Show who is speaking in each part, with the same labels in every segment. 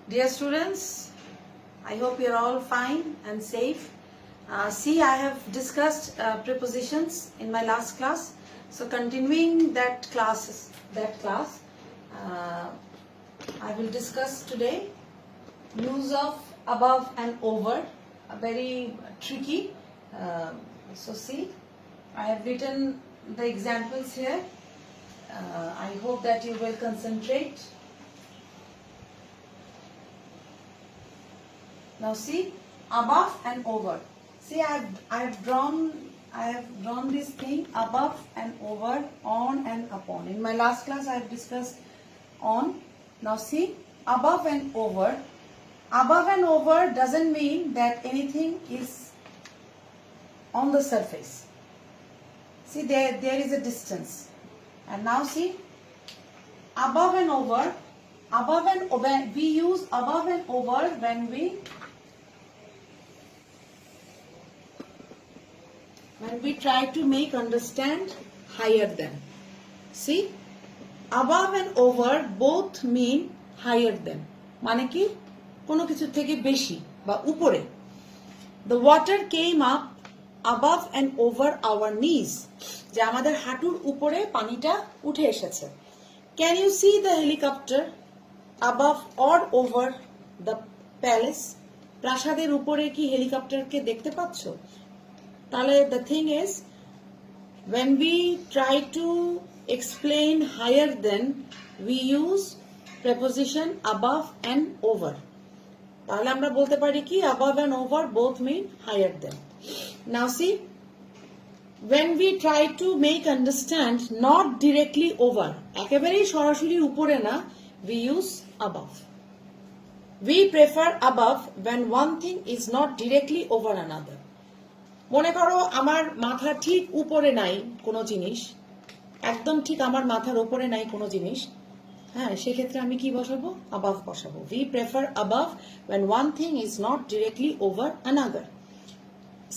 Speaker 1: Dear students, I hope you're all fine and safe. See, I have discussed prepositions in my last class. So continuing that class, I will discuss today use of above and over, very tricky. So see, I have written the examples here. I hope that you will concentrate. Now see, above and over. See, I have drawn this thing above and over, on and upon. In my last class, I have discussed on. Now see, above and over. Above and over doesn't mean that anything is on the surface. See, there is a distance. And now see, above and over. Above and over. We use above and over when we try to make understand higher than. See, above and over both mean higher than. মানে কি কোনো কিছু থেকে বেশি বা উপরে. The water came up above and over our knees. যে আমাদের হাঁটুর উপরে পানিটা উঠে এসেছে. Can you see the helicopter above or over the palace? প্রাসাদের উপরে কি হেলিকপ্টারকে দেখতে পাচ্ছো? তাহলে the thing is, when we try to explain higher than, we use preposition above and over. তাহলে আমরা বলতে পারি কি above and over both mean higher than. Now see, when we try to make understand not directly over, একেবারেই সরাসরি উপরে না, we use above. We prefer above when one thing is not directly over another. মনে করো আমার মাথা ঠিক উপরে নাই কোনো জিনিস, একদম ঠিক আমার মাথার উপরে নাই কোনো জিনিস, হ্যাঁ, সেক্ষেত্রে আমি কি বসাবো? above বসাবো. We prefer above when one thing is not directly over another.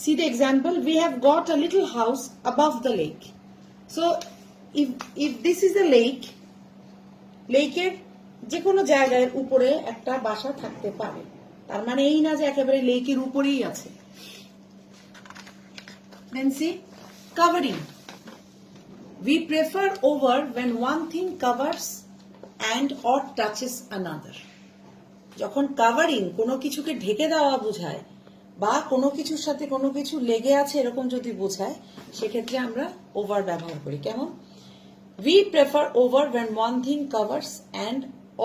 Speaker 1: See the example, we have got a little house above the lake. So if this is a lake, লেকের যে কোনো জায়গার উপরে একটা বাসা থাকতে পারে, তার মানে এই না যে একেবারে লেকের উপরেই আছে. Then see, covering. We prefer over when one thing covers and or touches another. যখন covering কোনো কিছুকে ঢেকে দেওয়া বোঝায় বা কোনো কিছুর সাথে কোনো কিছু লেগে আছে এরকম যদি বোঝায়, সেক্ষেত্রে আমরা over ব্যবহার করি. কেমন? We prefer over when one thing covers and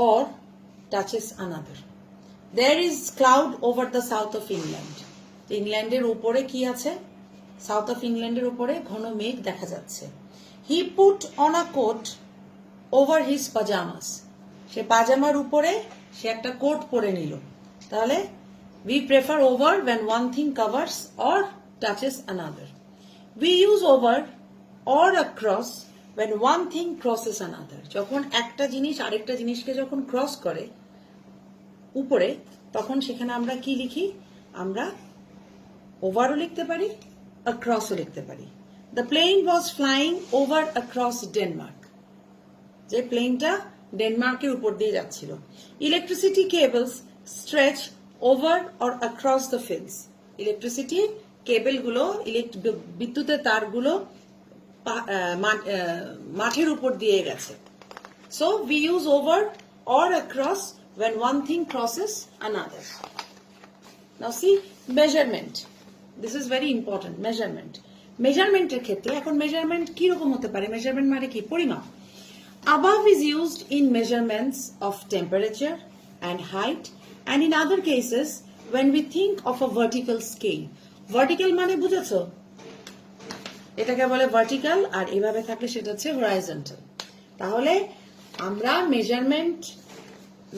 Speaker 1: or touches another. There is cloud over the south of England. ইংল্যান্ডের উপরে কি আছে? সাউথ অফ ইংল্যান্ডের উপরে ঘন মেঘ দেখা যাচ্ছে. He put on a coat over his pajamas. সে পাজামার উপরে সে একটা কোট পরে নিল. তাহলে we prefer over when one thing covers or touches another. We use over or across when one thing crosses another. যখন একটা জিনিস আরেকটা জিনিসকে যখন ক্রস করে উপরে, তখন সেখানে আমরা কি লিখি? আমরা ওভারও লিখতে পারি, acrossও লিখতে পারি. The plane was flying over across Denmark. যে প্লেনটা ডেনমার্কের উপর দিয়ে যাচ্ছিল. Electricity cables stretch over or across the fields. Electricity কেবলগুলো, বিদ্যুতের তারগুলো মাঠের উপর দিয়ে গেছে. So we use over or across when one thing crosses another. Now see, measurement. This is very important, measurement. মেজারমেন্টের ক্ষেত্রে এখন মেজারমেন্ট কি রকম হতে পারে? মেজারমেন্ট মানে কি? পরিমাপ. Above is used in measurements of temperature and height, and in other cases when we think of a vertical scale. Vertical মানে বুঝেছো? এটাকে বলে vertical, আর এভাবে থাকলে সেটা হচ্ছে horizontal. তাহলে আমরা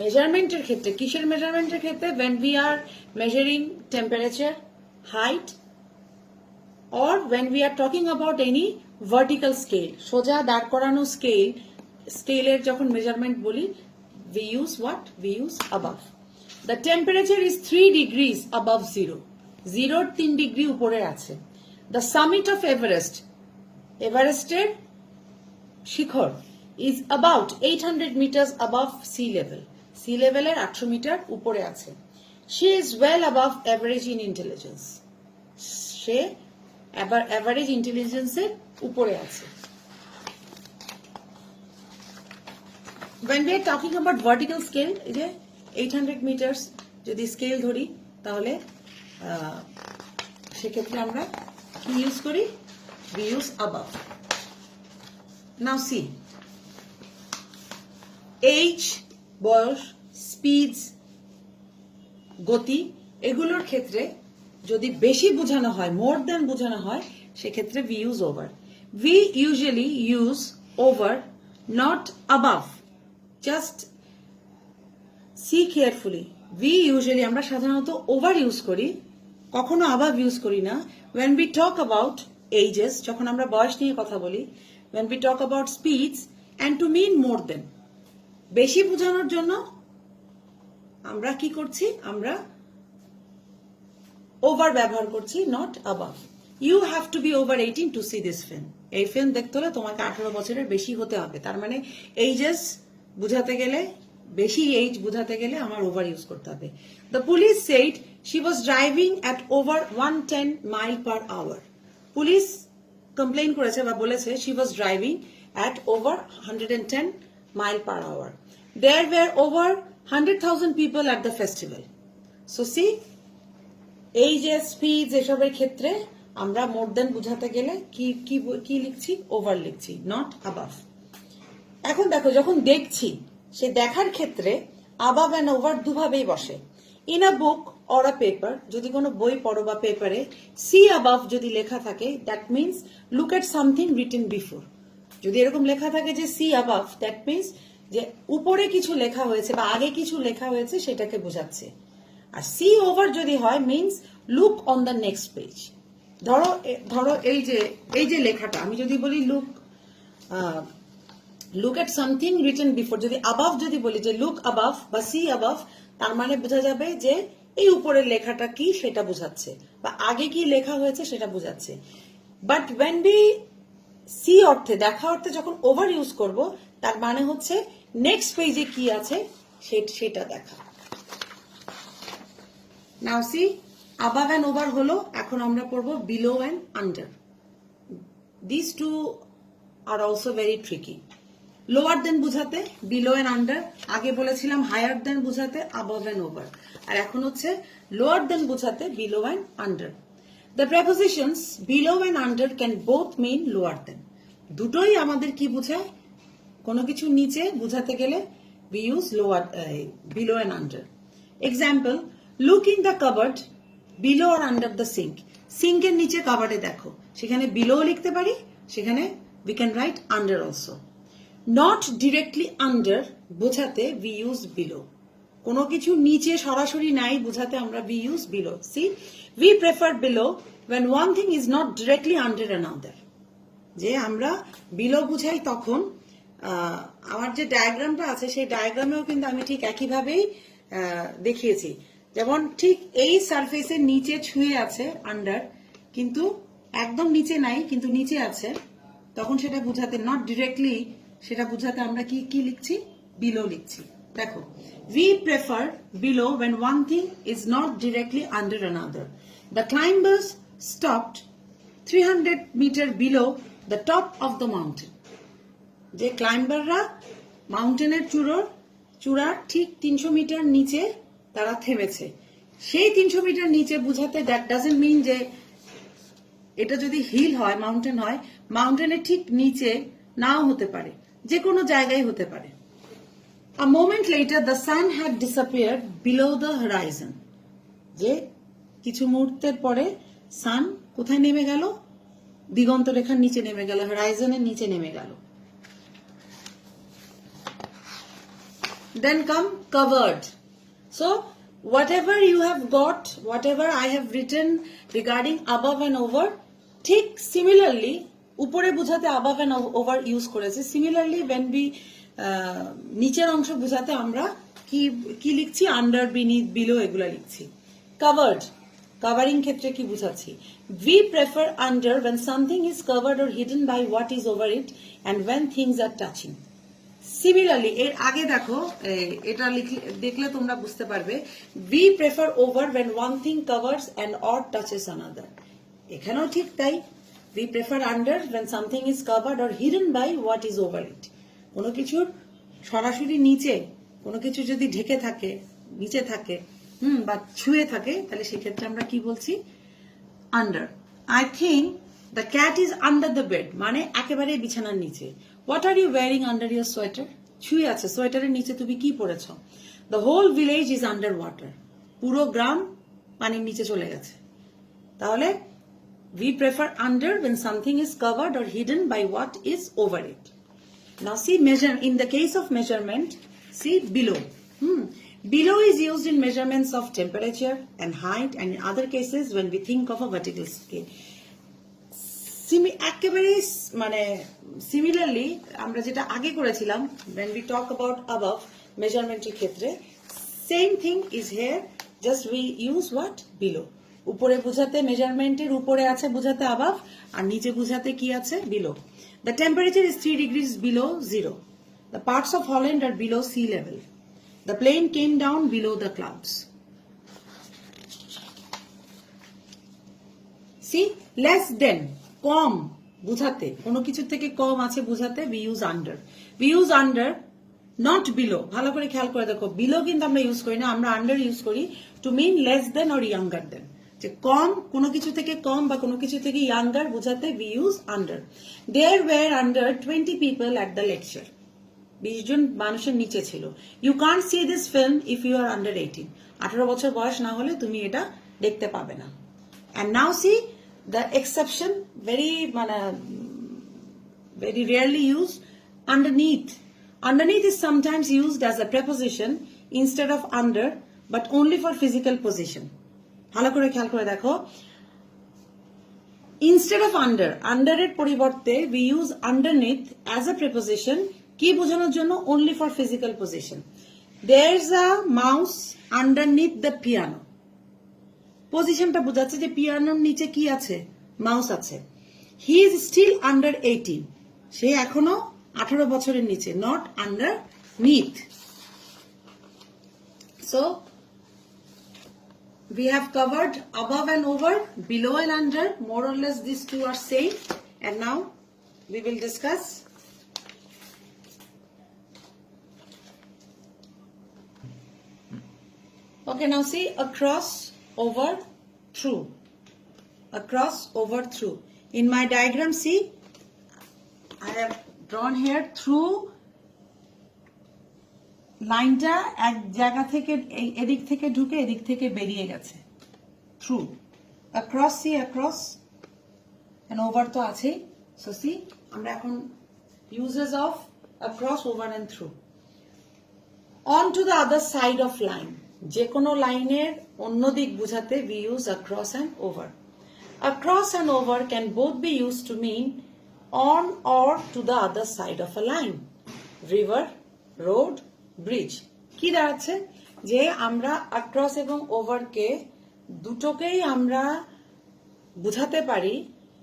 Speaker 1: মেজারমেন্টের ক্ষেত্রে, কিসের মেজারমেন্টের ক্ষেত্রে? When we are measuring temperature, height, or when we are talking about any vertical scale, সোজা দাঁড় করানো স্কেলের যখন মেজারমেন্ট বলি, we use what? We use above. The temperature is 3 degrees above zero. 3 degree উপরে আছে. The summit of Everest, এভারেস্টের শিখর, is about 800 meters above sea level. Sea লেভেলের 800 মিটার উপরে আছে। She is well above average in intelligence, সে average ইন্টেলিজেন্সের উপরে আছে। When we are talking about vertical scale, এই যে 800 মিটার যদি স্কেল ধরি তাহলে সেক্ষেত্রে আমরা কি ইউজ করি? We use above. Now see, age, বয়স, স্পিডস, গতি, এগুলোর ক্ষেত্রে যদি বেশি বোঝানো হয়, মোর দ্যান বোঝানো হয়, সেক্ষেত্রে we use over. We usually use over, not above. Just see carefully. We usually, আমরা সাধারণত over use করি, কখনো above use করি না। When we talk about ages, যখন আমরা বয়স নিয়ে কথা বলি, when we talk about speeds, and to mean more than, বেশি বোঝানোর জন্য আমরা কি করছি? আমরা over ব্যবহার করছি, not above. You have to be over 18 to see this film. এই ফিল্ম দেখতে হলে তোমাকে 18 বছরের বেশি হতে হবে। তার মানে ages বুঝাতে গেলে, বেশি এজ বুঝাতে গেলে আমার ওভার ইউজ করতে হবে। The police said she was driving at over 110 mile per hour. Police complain করেছে বা বলেছে she was driving at over 110 mile per hour. There were over 100,000 people at the festival. So see, ages, speeds এসবের ক্ষেত্রে আমরা মোর দেন বুঝাতে গেলে কি লিখছি? ওভার লিখছি, নট অ্যাবাভ। এখন দেখো, যখন দেখছি, সে দেখার ক্ষেত্রে above and over দুভাবেই বসে। In a book or a paper, যদি কোনো বই পড়ো বা পেপারে see above যদি লেখা থাকে, that means look at something written before. যদি এরকম লেখা থাকে যে see above, দ্যাট মিনস যে উপরে কিছু লেখা হয়েছে বা আগে কিছু লেখা হয়েছে সেটাকে বোঝাচ্ছে। আর see over যদি হয়, means look on the next page. ধরো এই যে লেখাটা, আমি যদি বলি look at something written before, যদি above যদি বলি যে লুক above বা see above, তার মানে বোঝা যাবে যে এই উপরের লেখাটা কি সেটা বোঝাচ্ছে, বা আগে কি লেখা হয়েছে সেটা বোঝাচ্ছে। বাট when we see অর্থে, দেখা অর্থে যখন ওভার ইউজ করব, তার মানে হচ্ছে নেক্সট পেজে কি আছে সেটা দেখা। নাও সি, above and over হলো, এখন আমরা পড়ব below and under. These two are also very tricky. Lower than বুঝাতে বিলো এন্ড আন্ডার, আগে বলেছিলাম হায়ার দেন বুঝাতে above and over, আর এখন হচ্ছে লোয়ার দেন বুঝাতে below and under. The prepositions below and under can both mean lower than. দুটোই আমাদের কি বোঝায়? কোনো কিছু নিচে বুঝাতে গেলে we use lower, below and under. Example, look in the cupboard below or under the sink. সিঙ্কের নিচে কাবার্ডে দেখো, সেখানে বিলো লিখতে পারি, সেখানে we can write under also. Not directly under বোঝাতে we use below. কোনো কিছু নিচে সরাসরি নাই বোঝাতে আমরা we use below. See, we prefer below when one thing is not directly under another. যে আমরা below বুঝাই তখন, আমার যে ডায়াগ্রামটা আছে সেই ডায়াগ্রামেও কিন্তু আমি ঠিক একইভাবেই দেখিয়েছি। যেমন ঠিক এই সারফেসের নিচে ছুঁয়ে আছে আন্ডার, কিন্তু একদম নিচে নাই, কিন্তু নিচে আছে, তখন সেটা বুঝাতে নট ডিরেক্টলি, সেটা বুঝাতে আমরা কি লিখছি? বিলো লিখছি। দেখো, we prefer below when one thing is not directly under another. The climbers stopped 300 meter below the top of the mountain. যে ক্লাইম্বাররা মাউন্টেনের চূড়ার ঠিক 300 মিটার নিচে তারা থেমেছে, সেই 300 মিটার নিচে বুঝাতে দ্যাট ডাজন্ট মিন যে এটা যদি হিল হয়, মাউন্টেন হয়, মাউন্টেনের ঠিক নিচে নাও হতে পারে, যে কোনো জায়গায় হতে পারে। A moment later the sun had disappeared below the horizon. যে কিছু মুহূর্তের পরে সান কোথায় নেমে গেল? দিগন্ত রেখার নিচে নেমে গেল, হরাইজনের নিচে নেমে গেল। Then come covered. So whatever you have got, whatever I have written regarding above and over, ঠিক similarly উপরে বোঝাতে above and over ইউজ করেছে। Similarly when we নিচের অংশ বোঝাতে আমরা কি লিখছি? আন্ডার, বিনিথ, বিলো এগুলা লিখছি। কাভার্ড, কাভারিং ক্ষেত্রে কি বুঝাচ্ছি? We prefer under when something is covered or hidden by what is over it and when things are touching. Similarly এর আগে দেখো এটা দেখলে তোমরা বুঝতে পারবে we prefer over when one thing covers and or touches another এখানেও ঠিক তাই we prefer under when something is covered or hidden by what is over it কোনো কিছুর সরাসরি নিচে কোনো কিছু যদি ঢেকে থাকে নিচে থাকে বা ছুঁয়ে থাকে তাহলে সেক্ষেত্রে আমরা কি বলছি under I think the cat is under the bed মানে একেবারে বিছানার নিচে what are you wearing under your sweater ছুঁয়ে আছে সোয়েটারের নিচে তুমি কি পরেছো the whole village is under water পুরো গ্রাম পানির নিচে চলে গেছে তাহলে we prefer under when something is covered or hidden by what is over it now see measure in the case of measurement see below below is used in measurements of temperature and height and in other cases when we think of a vertical scale একেবারে মানে similarly আমরা যেটা আগে করেছিলাম when we talk about above মেজারমেন্টের ক্ষেত্রে same thing is here just we use what below উপরে বোঝাতে মেজারমেন্টের উপরে আছে বোঝাতে above আর নিচে বোঝাতে কি আছে below the temperature is 3 degrees below zero the parts of Holland are below sea level the plane came down below the clouds see less than কম বুঝাতে কোনো কিছু থেকে কম আছে বুঝাতে we use under not below ভালো করে খেয়াল করে দেখো below কিন্তু আমরা ইউজ করি না আমরা under ইউজ করি to mean less than or younger than যে কম কোনো কিছু থেকে কম বা কোনো কিছু থেকে younger বুঝাতে we use under there were under 20 people at the lecture 20 জন মানুষের নিচে ছিল you can't see this film if you are under 18 18 বছর বয়স না হলে তুমি এটা দেখতে পাবে না and now see the exception very rarely used underneath is sometimes used as a preposition instead of under but only for physical position ভালো করে খেয়াল করে দেখো instead of under এর পরিবর্তে we use underneath as a preposition কি বোঝানোর জন্য only for physical position there's a mouse underneath the piano পজিশনটা বোঝাচ্ছে যে পিয়ানোর নিচে কি আছে মাউস আছে হি ইজ স্টিল আন্ডার 18 সে এখনো 18 বছরের নিচে not underneath so we have covered above and over below and under more or less these two are same and now we will discuss okay now see across over through across over through in my diagram see I have drawn here through লাইনটা এক জায়গা থেকে এদিক থেকে ঢুকে এদিক থেকে বেরিয়ে গেছে through across see across and over তো আছে so see আমরা এখন uses of across over and through on to the other side of line যে কোনো লাইনের অন্য দিক বোঝাতে we use across and over across and over can both be used to mean on or to the other side of a line river road bridge কি দাঁড়াচ্ছে যে আমরা across এবং over কে দুটোকেই আমরা বোঝাতে পারি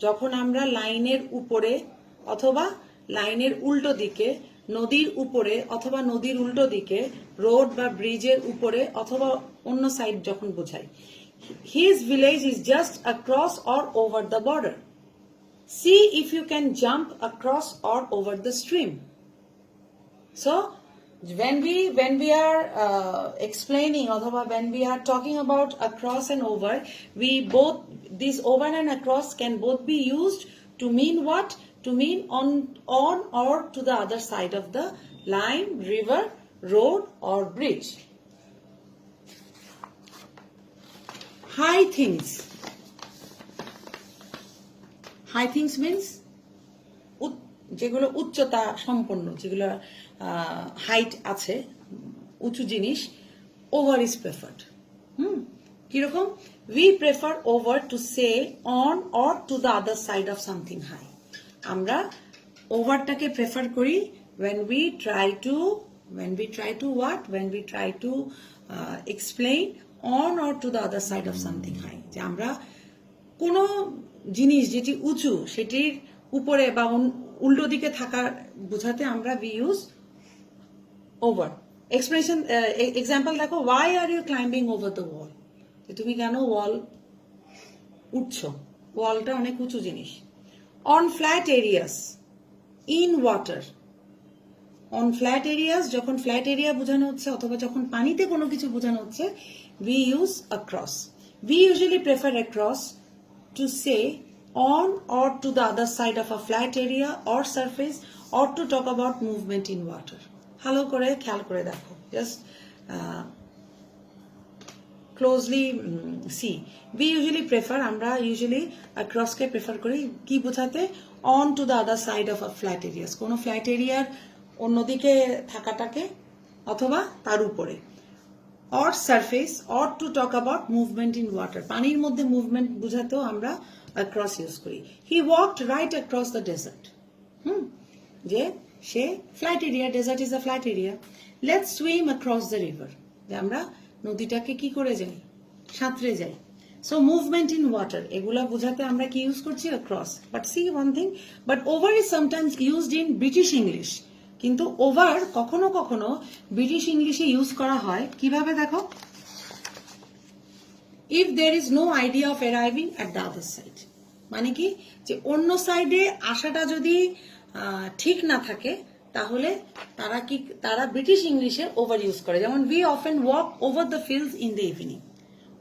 Speaker 1: যখন আমরা লাইনের উপরে অথবা লাইনের উল্টো দিকে নদীর উপরে অথবা নদীর উল্টো দিকে রোড বা ব্রিজের উপরে অথবা অন্য সাইড যখন বোঝাই his village is just across or over the border see if you can jump across or over the stream so when we are explaining অথবা when we are talking about across and over we both this over and across can both be used to mean what to mean on or to the other side of the line river road or bridge high things means যেগুলো উচ্চতা সম্পন্ন যেগুলো height আছে উঁচু জিনিস over is preferred কিরকম we prefer over to say on or to the other side of something high আমরা ওভারটাকে prefer করি when we try to explain on or to the other side of something high যে আমরা কোনো জিনিস যেটি উঁচু সেটির উপরে বা উল্টো দিকে থাকা বোঝাতে আমরা we use over. Expression example দেখো, why are you climbing over the wall? তুমি কেন ওয়াল উঠছো? ওয়ালটা অনেক উঁচু জিনিস। on flat areas, in water. on flat areas, যখন ফ্ল্যাট এরিয়া বোঝানো হচ্ছে অথবা যখন পানিতে কোনো কিছু বোঝানো হচ্ছে, we use across. We usually prefer across to say on or to the other side of a flat area or surface, or to talk about movement in water. ভালো করে খেয়াল করে দেখো, just closely see. We usually prefer, আমরা usually across কে prefer করি কি বোঝাতে? on to the other side of a flat areas, কোনো ফ্ল্যাট এরিয়ার অন্যদিকে থাকাটাকে অথবা তার উপরে, or surface, or to talk about movement in water, পানির মধ্যে মুভমেন্ট বোঝাতেও আমরা across ইউজ করি। he walked right across the desert, যে সে flat area, desert is a flat area. let's swim across the river, যে আমরা নদীটাকে কি করে যাই? সাঁতরে যাই। so movement in water, এগুলা বোঝাতে আমরা কি ইউজ করছি? across. but see one thing, but over is sometimes used in British English, কিন্তু ওভার কখনো কখনো ব্রিটিশ ইংলিশে ইউজ করা হয় কিভাবে দেখো? If there is no idea of arriving at the other side, মানে কি, যে অন্য সাইডে আসাটা যদি ঠিক না থাকে তাহলে তারা ব্রিটিশ ইংলিশে ওভার ইউজ করে। যেমন we often walk over the fields in the evening,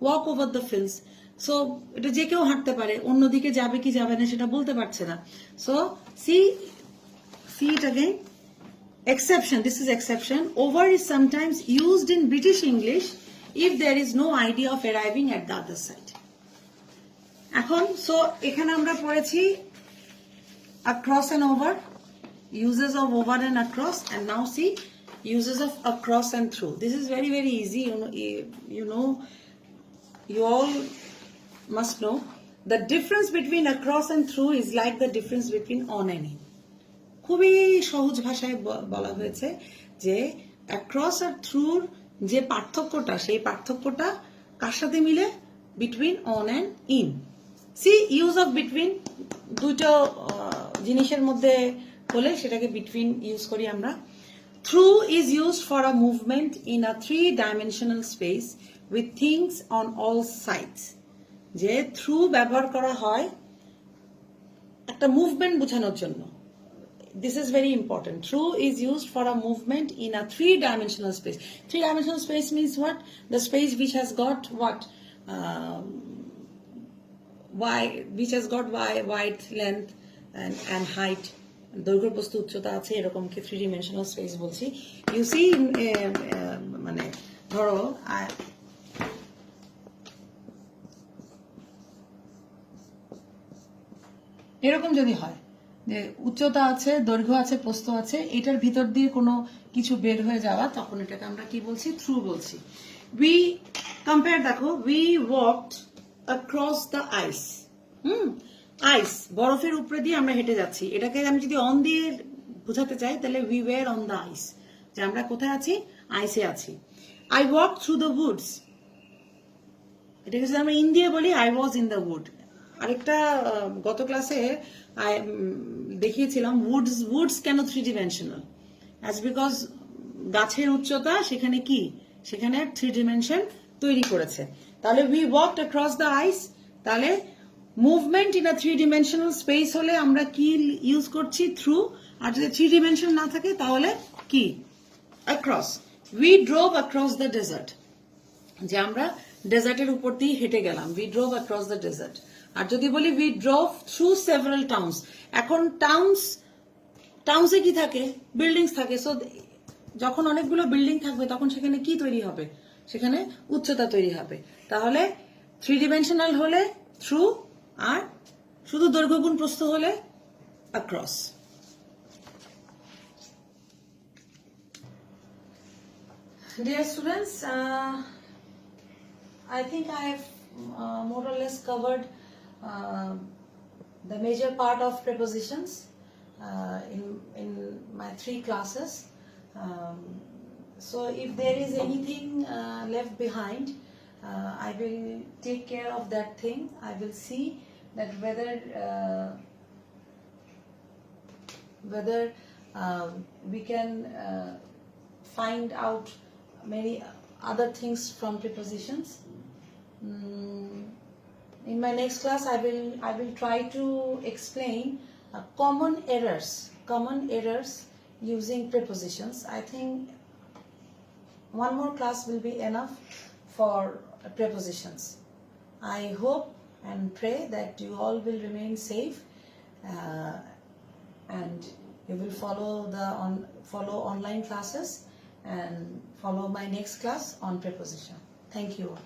Speaker 1: walk over the fields. So এটা যে কেউ হাঁটতে পারে, অন্যদিকে যাবে কি যাবে না সেটা বলতে পারছে না। So see it again. exception, this is exception. Over is sometimes used in British English if there is no idea of arriving at the other side. এখন সো এখানে আমরা পড়েছি across and over, uses of over and across, and now see uses of across and through. This is very very easy. You all must know the difference between across and through is like the difference between on and in. খুবই সহজ ভাষায় বলা হয়েছে যে across আর থ্রুর যে পার্থক্যটা, সেই পার্থক্যটা কার সাথে মিলে? Between on and in. See use of between, দুটো জিনিসের মধ্যে হলে সেটাকে বিটুইন ইউজ করি আমরা। Through is used for a movement in a 3-dimensional space with things on all sides, যে থ্রু ব্যবহার করা হয় একটা মুভমেন্ট বোঝানোর জন্য। This is very important. Through is used for a movement in a 3-dimensional space. 3-dimensional space means what? The space which has got what? Which has got width, length, and height. দৈর্ঘ্য প্রস্থ উচ্চতা আছে, এরকমকে 3-dimensional space বলছি। You see, মানে ধরো এরকম যদি হয় যে উচ্চতা আছে, দৈর্ঘ্য আছে, প্রস্থ আছে, এটার ভিতর দিয়ে কোনো কিছু বের হয়ে যাওয়া, তখন এটাকে আমরা কি বলছি? থ্রু বলছি। উই কম্পেয়ার দেখো, উই ওয়াকড অ্যাক্রস দ্য আইস। আইস, বরফের উপরে দিয়ে আমরা হেঁটে যাচ্ছি। এটাকে আমি যদি অন দিয়ে বোঝাতে চাই তাহলে উই ওয়্যার অন দ্য আইস, যে আমরা কোথায় আছি? আইসে আছি। I walk through the Woods, এটাকে যদি আমরা ইন দিয়ে বলি, I was in the wood. আরেকটা গত ক্লাসে দেখিয়েছিলাম উডস কেন 3-dimensional, অ্যাজ বিকজ গাছের উচ্চতা সেখানে কি, সেখানে 3 dimension তৈরি করেছে। তাহলে উই ওয়াকড অ্যাক্রস দ্য আইস, তাহলে movement in a 3-dimensional space হলে আমরা কি ইউজ করছি? থ্রু। আর যদি 3 dimension না থাকে তাহলে কি? Across. We drove across the desert, যে আমরা ডেজার্টের উপর দিয়ে হেঁটে গেলাম। We drove across the desert. আর যদি বলি we drove through several towns, এখন টাউনসে কি থাকে? বিল্ডিংস থাকে। সো যখন অনেকগুলো বিল্ডিং থাকবে তখন সেখানে কি তৈরি হবে? সেখানে উচ্চতা তৈরি হবে। তাহলে 3-dimensional হলে থ্রু, আর শুধু দৈর্ঘ্য গুণ প্রস্থ হলে across. Dear students, I think I have more or less covered the major part of prepositions in my 3 classes. So if there is anything left behind, I will take care of that thing. I will see that whether we can find out many other things from prepositions. In my next class, I will try to explain common errors using prepositions. I think one more class will be enough for prepositions. I hope and pray that you all will remain safe and you will follow online classes and follow my next class on preposition. Thank you all.